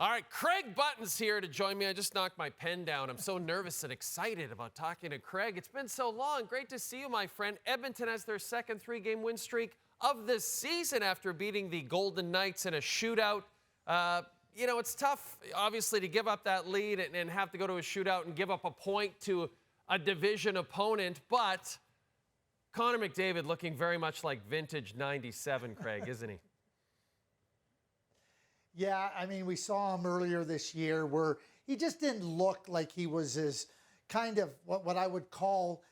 All right, Craig Button's here to join me. I just knocked my pen down. I'm so nervous and excited about talking to Craig. It's been so long. Great to see you, my friend. Edmonton has their second three-game win streak of the season after beating the Golden Knights in a shootout. You know, it's tough, obviously, to give up that lead and have to go to a shootout and give up a point to a division opponent. But Connor McDavid looking very much like vintage 97, Craig, isn't he? Yeah, I mean, we saw him earlier this year where he just didn't look like he was as kind of what I would call,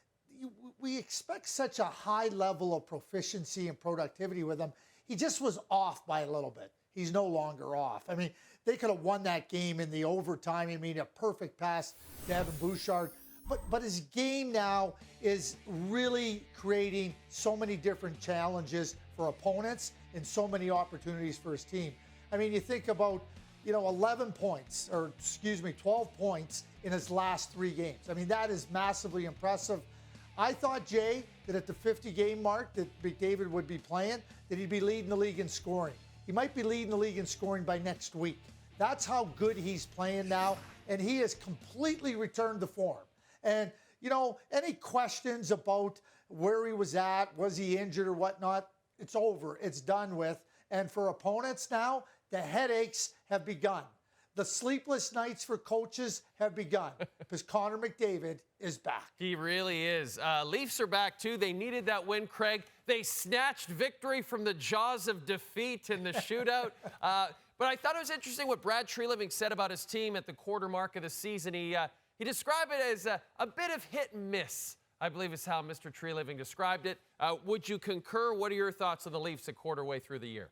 we expect such a high level of proficiency and productivity with him. He just was off by a little bit. He's no longer off. I mean, they could have won that game in the overtime. I mean, a perfect pass to Evan Bouchard. But his game now is really creating so many different challenges for opponents and so many opportunities for his team. I mean, you think about, 11 points, or 12 points in his last 3 games. I mean, that is massively impressive. I thought, Jay, that at the 50-game mark that McDavid would be playing, that he'd be leading the league in scoring. He might be leading the league in scoring by next week. That's how good he's playing now, and he has completely returned to form. And, any questions about where he was at, was he injured or whatnot, it's over. It's done with. And for opponents now, the headaches have begun. The sleepless nights for coaches have begun because Connor McDavid is back. He really is. Leafs are back, too. They needed that win, Craig. They snatched victory from the jaws of defeat in the shootout. But I thought it was interesting what Brad Treliving said about his team at the quarter mark of the season. He described it as a bit of hit and miss, I believe is how Mr. Treliving described it. Would you concur? What are your thoughts on the Leafs a quarter way through the year?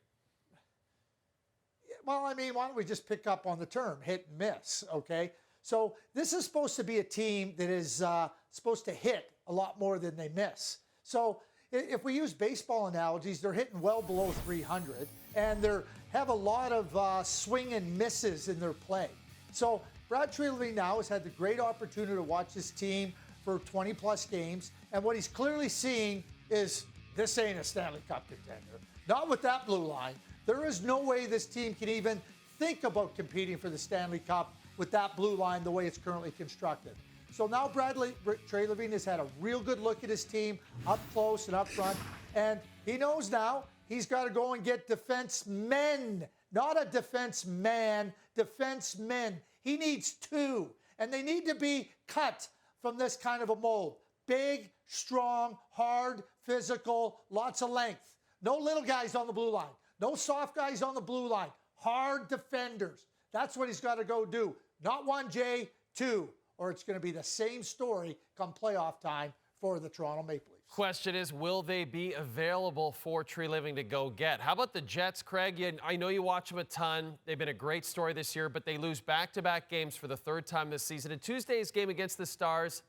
Well, I mean, why don't we just pick up on the term, hit and miss, okay? So this is supposed to be a team that is supposed to hit a lot more than they miss. So if we use baseball analogies, they're hitting well below 300, and they have a lot of swing and misses in their play. So Brad Treliving now has had the great opportunity to watch his team for 20-plus games, and what he's clearly seeing is this ain't a Stanley Cup contender. Not with that blue line. There is no way this team can even think about competing for the Stanley Cup with that blue line the way it's currently constructed. So now Treliving has had a real good look at his team up close and up front, and he knows now he's got to go and get defensemen, not a defenseman, defensemen. He needs 2, and they need to be cut from this kind of a mold. Big, strong, hard, physical, lots of length. No little guys on the blue line. No soft guys on the blue line. Hard defenders. That's what he's got to go do. Not 1, Jay, 2. Or it's going to be the same story come playoff time for the Toronto Maple Leafs. Question is, will they be available for Treliving to go get? How about the Jets, Craig? I know you watch them a ton. They've been a great story this year, but they lose back-to-back games for the 3rd time this season. And Tuesday's game against the Stars,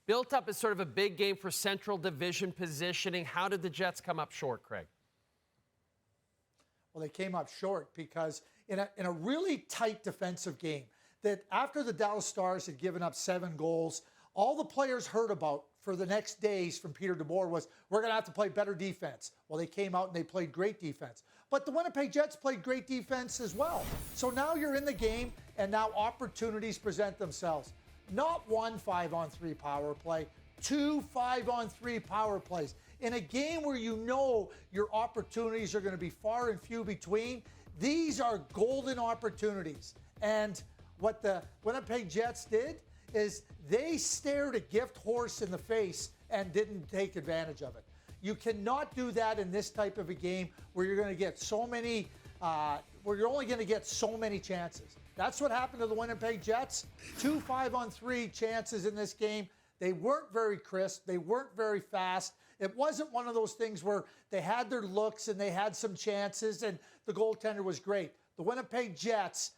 built up as sort of a big game for Central Division positioning. How did the Jets come up short, Craig? Well, they came up short because in a really tight defensive game, that after the Dallas Stars had given up 7 goals, all the players heard about for the next days from Peter DeBoer was, we're going to have to play better defense. Well, they came out and they played great defense. But the Winnipeg Jets played great defense as well. So now you're in the game, and now opportunities present themselves. Not 1 5-on-3 power play, 2 5-on-3 power plays. In a game where you know your opportunities are going to be far and few between, these are golden opportunities. And what the Winnipeg Jets did is they stared a gift horse in the face and didn't take advantage of it. You cannot do that in this type of a game where you're going to get so many, where you're only going to get so many chances. That's what happened to the Winnipeg Jets. 2 5-on-3 chances in this game. They weren't very crisp. They weren't very fast. It wasn't one of those things where they had their looks and they had some chances and the goaltender was great. The Winnipeg Jets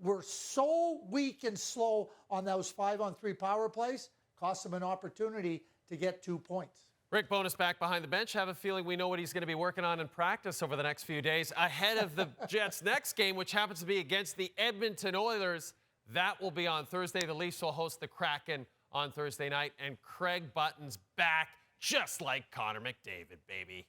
were so weak and slow on those 5-on-3 power plays, cost them an opportunity to get 2 points. Rick Bowness back behind the bench. Have a feeling we know what he's going to be working on in practice over the next few days ahead of the Jets' next game, which happens to be against the Edmonton Oilers. That will be on Thursday. The Leafs will host the Kraken on Thursday night, and Craig Button's back just like Connor McDavid, baby.